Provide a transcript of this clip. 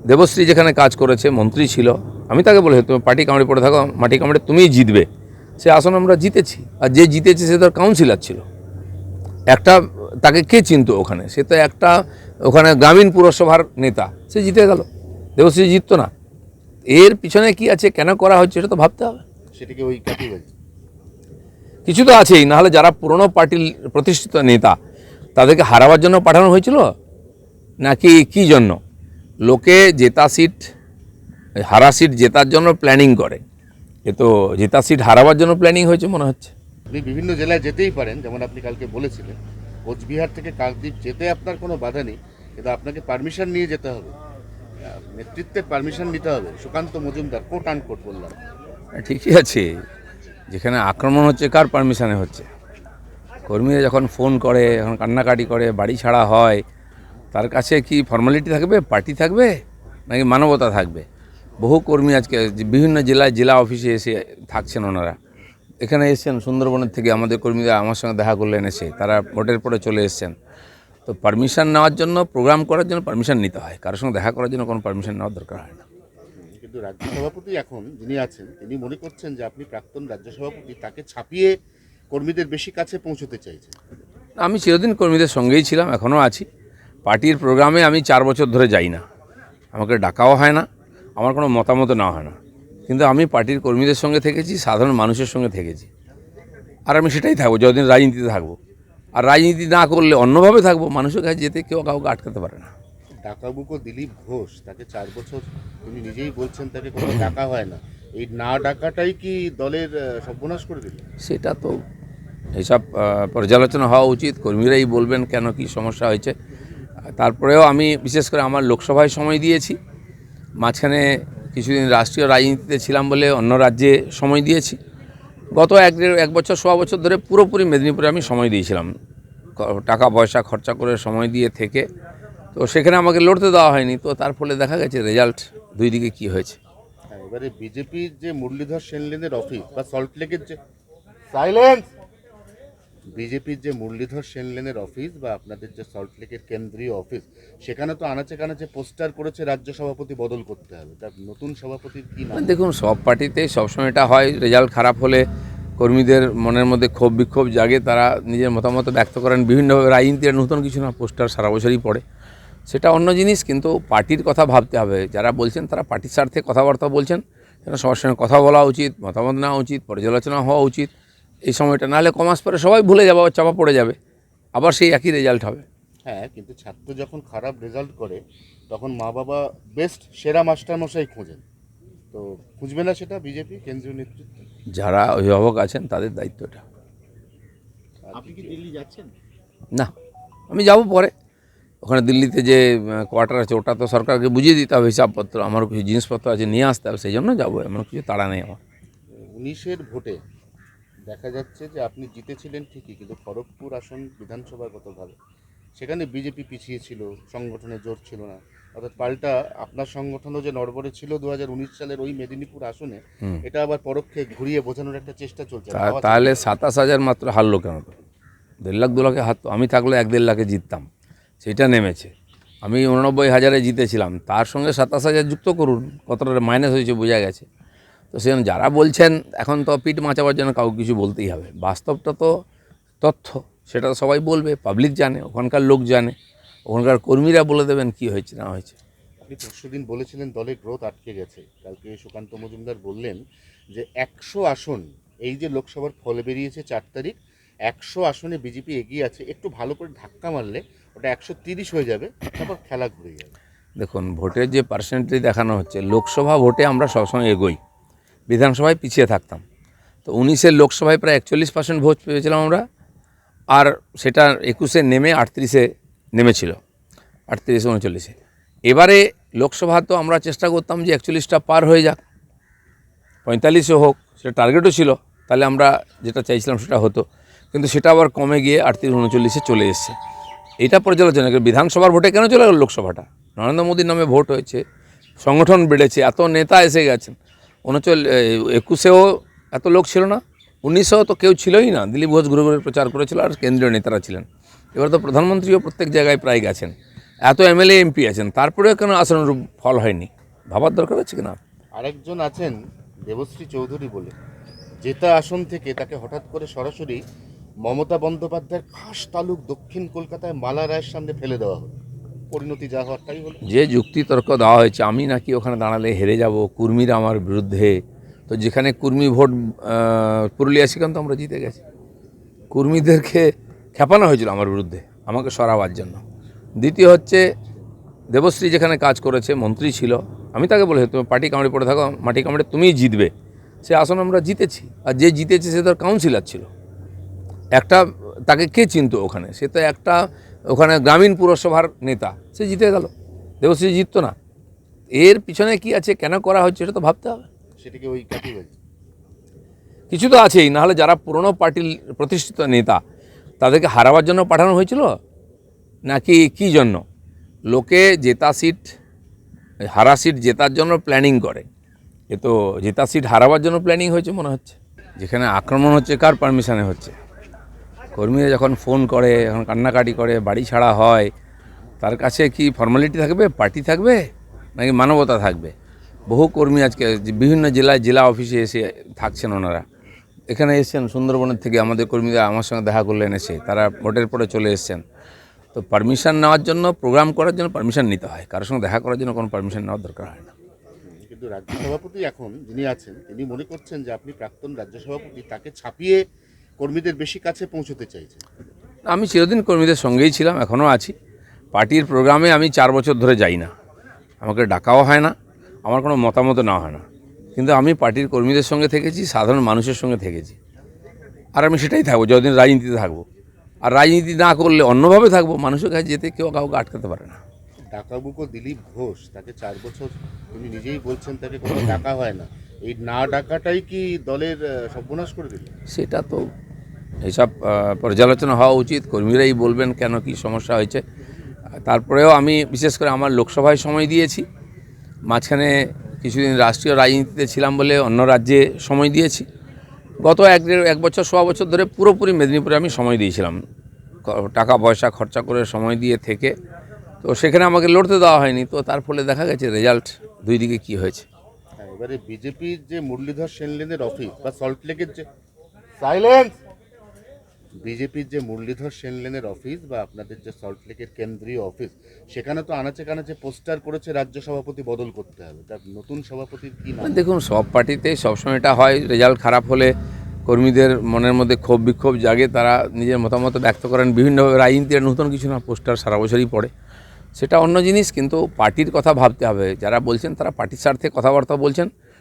দেবশ্রী যেখানে কাজ করেছে, মন্ত্রী ছিল, আমি তাকে বলেছি তুমি পার্টি কামড়ে পড়ে থাকো, মাটি কামড়ে তুমিই জিতবে। সে আসন আমরা জিতেছি, আর যে জিতেছে সে তার কাউন্সিলর ছিল। একটা তাকে কে চিনতো ওখানে? সে তো একটা ওখানে গ্রামীণ পুরসভার নেতা, সে জিতে গেল। দেবশ্রী জিততো না। এর পিছনে কি আছে, কেন করা হচ্ছে, এটা তো ভাবতে হবে। সেটাকে ওই ক্যাটেগরি কিছু তো আছেই, নাহলে যারা পুরনো পার্টির প্রতিষ্ঠিত নেতা তাদেরকে হারাবার জন্য পাঠানো হয়েছিল নাকি কি জন্য? লোকে জেতা সিট হারা সিট জেতার জন্য প্ল্যানিং করে, এ তো জেতা সিট হারাবার জন্য প্ল্যানিং হয়েছে মনে হচ্ছে। আপনি বিভিন্ন জেলায় যেতেই পারেন, যেমন আপনি কালকে বলেছিলেন কোচবিহার থেকে কাকদ্বীপ যেতে আপনার কোনো বাধা নেই, কিন্তু আপনাকে পারমিশন নিয়ে যেতে হবে, নেতৃত্বের পারমিশন নিতে হবে। সুকান্ত মজুমদার কোট আনকোট বললাম। ঠিকই আছে, যেখানে আক্রমণ হচ্ছে কার পারমিশনে হচ্ছে? কর্মীরা যখন ফোন করে, যখন কান্নাকাটি করে, বাড়ি ছাড়া হয়, তার কাছে কি ফর্মালিটি থাকবে, পার্টি থাকবে, নাকি মানবতা থাকবে? বহু কর্মী আজকে বিভিন্ন জেলায় জেলা অফিসে এসে থাকছেন, ওনারা এখানে এসছেন সুন্দরবনের থেকে, আমাদের কর্মীরা আমার সঙ্গে দেখা করলেন এসে, তারা ভোটের পরে চলে এসছেন। তো পারমিশন নেওয়ার জন্য, প্রোগ্রাম করার জন্য পারমিশন নিতে হয়, কারোর সঙ্গে দেখা করার জন্য কোনো পারমিশন নেওয়ার দরকার হয় না। কিন্তু রাজ্য সভাপতি এখন যিনি আছেন তিনি মনে করছেন যে আপনি প্রাক্তন রাজ্য সভাপতি, তাকে ছাপিয়ে কর্মীদের বেশি কাছে পৌঁছতে চাইছেন। আমি চিরদিন কর্মীদের সঙ্গেই ছিলাম, এখনও আছি। পার্টির প্রোগ্রামে আমি 4 বছর ধরে যাই না, আমাকে ডাকাও হয় না, আমার কোনো মতামত নেওয়া হয় না, কিন্তু আমি পার্টির কর্মীদের সঙ্গে থেকেছি, সাধারণ মানুষের সঙ্গে থেকেছি, আর আমি সেটাই থাকবো যতদিন রাজনীতিতে থাকবো। আর রাজনীতি না করলে অন্যভাবে থাকবো, মানুষের কাছে যেতে কেউ কাউকে আটকাতে পারে না। ডাকাবুকো দিলীপ ঘোষ, তাকে 4 বছর তিনি নিজেই বলছেন তাকে কোনো ডাকা হয় না, এই না ডাকাটাই কি দলের সর্বনাশ করে দিল? সেটা তো হিসাব পর্যালোচনা হওয়া উচিত, কর্মীরাই বলবেন কেন কি সমস্যা হয়েছে। তারপরেও আমি বিশেষ করে আমার লোকসভায় সময় দিয়েছি, মাঝখানে কিছুদিন রাষ্ট্রীয় রাজনীতিতে ছিলাম বলে অন্য রাজ্যে সময় দিয়েছি। গত 1 বছর 1.25 বছর ধরে পুরোপুরি মেদিনীপুরে আমি সময় দিয়েছিলাম, টাকা পয়সা খরচা করে সময় দিয়ে থেকে। তো সেখানে আমাকে লড়তে দেওয়া হয়নি, তো তার ফলে দেখা গেছে রেজাল্ট দুই দিকে কী হয়েছে। হ্যাঁ, এবারে বিজেপির যে মুরলীধর সেনলেনের অফিস বা সল্টলেকের যে সাইলেন্স, বিজেপির যে মুরলীধর সেনলেনের অফিস বা আপনাদের যে সল্টলেকের কেন্দ্রীয় অফিস, সেখানে তো আনাচে কানাচে পোস্টার করেছে রাজ্য সভাপতি বদল করতে হবে, তার নতুন সভাপতির কি নাম? দেখুন, সব পার্টিতেই সবসময় এটা হয়, রেজাল্ট খারাপ হলে কর্মীদের মনের মধ্যে ক্ষোভ বিক্ষোভ জাগে, তারা নিজের মতামত ব্যক্ত করেন বিভিন্নভাবে। রাজনীতির নতুন কিছু না, পোস্টার সারা বছরই পড়ে, সেটা অন্য জিনিস, কিন্তু পার্টির কথা ভাবতে হবে। যারা বলছেন তারা পার্টির স্বার্থে কথাবার্তা বলছেন, সেটা সবার সঙ্গে কথা বলা উচিত, মতামত নেওয়া উচিত, পর্যালোচনা হওয়া উচিত এই সময়টা। নাহলে কমাস পরে সবাই ভুলে যাবে, আবার চাপা পড়ে যাবে, আবার সেই একই রেজাল্ট হবে। হ্যাঁ, কিন্তু ছাত্র যখন খারাপ রেজাল্ট করে তখন মা বাবা বেস্ট সেরা মাস্টারমশাই খোঁজেন, তো খুঁজবে না সেটা বিজেপি কেন্দ্রীয় নেতৃত্ব? যারা অভিভাবক আছেন তাদের দায়িত্ব এটা। আপনি কি দিল্লি যাচ্ছেন? না, আমি যাব পরে। ওখানে দিল্লিতে যে কোয়ার্টার আছে ওটা তো সরকারকে বুঝিয়ে দিতে হবে, হিসাবপত্র, আমারও কিছু জিনিসপত্র আছে নিয়ে আসতে হবে, সেই জন্য যাবো, এমন কিছু তাড়া নেই আমার। 19-এর ভোটে দেখা যাচ্ছে যে আপনি জিতেছিলেন ঠিকই, কিন্তু খড়গপুর আসন বিধানসভাগতভাবে সেখানে বিজেপি পিছিয়ে ছিল, সংগঠনে জোর ছিল না, অর্থাৎ পাল্টা আপনার সংগঠনও যে নড়বড়ে ছিল 2019 সালের ওই মেদিনীপুর আসনে, এটা আবার পরোক্ষে ঘুরিয়ে বোঝানোর একটা চেষ্টা চলছে। তাহলে 27,000 মাত্র হারলো কেন? তো 1.5 লাখ 2 লাখে হারতো, আমি থাকলে 1-1.5 লাখে জিততাম, সেটা নেমেছে। আমি 89,000-এ জিতেছিলাম, তার সঙ্গে 27,000 যুক্ত করুন, কতটা মাইনাস হয়েছে বোঝা গেছে। তো সেখানে যারা বলছেন, এখন তো পিঠ মাচাবার জন্য কাউকে কিছু বলতেই হবে, বাস্তবটা তো তথ্য, সেটা তো সবাই বলবে, পাবলিক জানে, ওখানকার লোক জানে, ওখানকার কর্মীরা বলে দেবেন কি হয়েছে না হয়েছে। আপনি পরশুদিন বলেছিলেন দলের গ্রোথ আটকে গেছে, কালকে সুকান্ত মজুমদার বললেন যে 100 আসন, এই যে লোকসভার ফল বেরিয়েছে 4 তারিখ, 100 আসনে বিজেপি এগিয়ে আছে, একটু ভালো করে ধাক্কা মারলে ওটা 130 হয়ে যাবে, তারপর খেলা ঘুরে যাবে। দেখুন, ভোটের যে পার্সেন্টেজ দেখানো হচ্ছে, লোকসভা ভোটে আমরা সবসময় এগোই, বিধানসভায় পিছিয়ে থাকতাম। তো 19-এর লোকসভায় প্রায় 41% ভোট পেয়েছিলাম আমরা, আর সেটা 21-এ নেমে 38-এ নেমেছিল, 38-39-এ। এবারে লোকসভা তো আমরা চেষ্টা করতাম যে 41টা পার হয়ে যাক, 45-এ হোক, সেটা টার্গেটও ছিল, তাহলে আমরা যেটা চাইছিলাম সেটা হতো, কিন্তু সেটা আবার কমে গিয়ে 38-39-এ চলে এসছে। এটা পর্যালোচনা করে বিধানসভার ভোটে কেন চলে গেল লোকসভাটা? নরেন্দ্র মোদীর নামে ভোট হয়েছে, সংগঠন বেড়েছে, এত নেতা এসে গেছেন। 21-এও এত লোক ছিল না, 19-এও তো কেউ ছিলই না, দিলীপ ঘোষ ঘুরে ঘুরে প্রচার করেছিল, আর কেন্দ্রীয় নেতারা ছিলেন। এবার তো প্রধানমন্ত্রীও প্রত্যেক জায়গায় প্রায় গেছেন, এত এমএলএ এমপি আছেন, তারপরেও কেন আশানুরূপ ফল হয়নি, ভাবার দরকার আছে কিনা। আরেকজন আছেন দেবশ্রী চৌধুরী বলে, জেতা আসন থেকে তাকে হঠাৎ করে সরাসরি মমতা বন্দ্যোপাধ্যায়ের খাস তালুক দক্ষিণ কলকাতায় মালা রায়ের সামনে ফেলে দেওয়া হলো। পরিণতি যা হওয়ার তাই হলো। যে যুক্তি তর্ক দেওয়া হয়েছে, আমি নাকি ওখানে দাঁড়ালে হেরে যাব, কুর্মীরা আমার বিরুদ্ধে, তো যেখানে কুর্মী ভোট পুরুলিয়া সেখানে তো আমরা জিতে গেছি। কুর্মীদেরকে খেপানো হয়েছিল আমার বিরুদ্ধে, আমাকে সরাবার জন্য। দ্বিতীয় হচ্ছে, দেবশ্রী যেখানে কাজ করেছে, মন্ত্রী ছিল, আমি তাকে বলে তুমি পার্টি কামড়ে পড়ে থাকো, মাটি কামড়ে তুমিই জিতবে, সে আসন আমরা জিতেছি। আর যে জিতেছে সে তো কাউন্সিলর ছিল, একটা তাকে কে চিনতো ওখানে, সে তো একটা ওখানে গ্রামীণ পুরসভার নেতা, সে জিতে গেল, দেবশ্রী জিততো না। এর পিছনে কি আছে, কেন করা হচ্ছে, এটা তো ভাবতে হবে। সেটাকে ওই কাটি বলছে। কিছু তো আছেই, নাহলে যারা পুরনো পার্টির প্রতিষ্ঠিত নেতা তাদেরকে হারাবার জন্য পাঠানো হয়েছিল নাকি কি জন্য? লোকে জেতা সিট হারা সিট জেতার জন্য প্ল্যানিং করে, এ তো জেতা সিট হারাবার জন্য প্ল্যানিং হয়েছে মনে হচ্ছে। যেখানে আক্রমণ হচ্ছে কার পারমিশনে হচ্ছে? কর্মীরা যখন ফোন করে, যখন কান্নাকাটি করে, বাড়ি ছাড়া হয়, তার কাছে কি ফর্মালিটি থাকবে, পার্টি থাকবে, নাকি মানবতা থাকবে? বহু কর্মী আজকে বিভিন্ন জেলায় জেলা অফিসে এসে থাকছেন, ওনারা এখানে এসছেন সুন্দরবনের থেকে, আমাদের কর্মীরা আমার সঙ্গে দেখা করলেন এসে, তারা ভোটের পরে চলে এসছেন। তো পারমিশন নেওয়ার জন্য, প্রোগ্রাম করার জন্য পারমিশন নিতে হয়, কারোর সঙ্গে দেখা করার জন্য কোনো পারমিশন নেওয়ার দরকার হয় না। কিন্তু রাজ্য সভাপতি এখন যিনি আছেন তিনি মনে করছেন যে আপনি প্রাক্তন রাজ্য সভাপতি, তাকে ছাপিয়ে কর্মীদের বেশি কাছে পৌঁছতে চাইছেন। আমি চিরদিন কর্মীদের সঙ্গেই ছিলাম, এখনও আছি। পার্টির প্রোগ্রামে আমি 4 বছর ধরে যাই না, আমাকে ডাকাও হয় না, আমার কোনো মতামত নেওয়া হয় না, কিন্তু আমি পার্টির কর্মীদের সঙ্গে থেকেছি, সাধারণ মানুষের সঙ্গে থেকেছি, আর আমি সেটাই থাকবো যতদিন রাজনীতিতে থাকবো। আর রাজনীতি না করলে অন্যভাবে থাকবো, মানুষের কাছে যেতে কেউ কাউকে আটকাতে পারে না। ডাকাবুকো দিলীপ ঘোষ, তাকে 4 বছর তিনি নিজেই বলছেন তাকে কোনো ডাকা হয় না, এই না ডাকাটাই কি দলের সর্বনাশ করে দিল? সেটা তো এইসব পর্যালোচনা হওয়া উচিত, কর্মীরাই বলবেন কেন কি সমস্যা হয়েছে। তারপরেও আমি বিশেষ করে আমার লোকসভায় সময় দিয়েছি, মাঝখানে কিছুদিন রাষ্ট্রীয় রাজনীতিতে ছিলাম বলে অন্য রাজ্যে সময় দিয়েছি। গত 1 বছর 1.25 বছর ধরে পুরোপুরি মেদিনীপুরে আমি সময় দিয়েছিলাম, টাকা পয়সা খরচা করে সময় দিয়ে থেকে। তো সেখানে আমাকে লড়তে দেওয়া হয়নি, তো তার ফলে দেখা গেছে রেজাল্ট দুই দিকে কী হয়েছে। হ্যাঁ, এবারে বিজেপির যে মুরলীধর সেনলেনের অফিস বা সল্টলেকের যে সাইলেন্স বিজেপির যে মুরলীধর সেনলেনের অফিস বা আপনাদের যে সল্টলেকের কেন্দ্রীয় অফিস, সেখানে তো আনাচে কানাচে পোস্টার করেছে রাজ্য সভাপতি বদল করতে হবে, তার নতুন সভাপতির কি নাম? দেখুন, সব পার্টিতেই সবসময় এটা হয়, রেজাল্ট খারাপ হলে কর্মীদের মনের মধ্যে ক্ষোভ বিক্ষোভ জাগে, তারা নিজের মতামত ব্যক্ত করেন বিভিন্নভাবে। রাজনীতির নতুন কিছু না, পোস্টার সারা বছরই পড়ে, সেটা অন্য জিনিস। কিন্তু পার্টির কথা ভাবতে হবে, যারা বলছেন তারা পার্টির স্বার্থে কথাবার্তা বলছেন,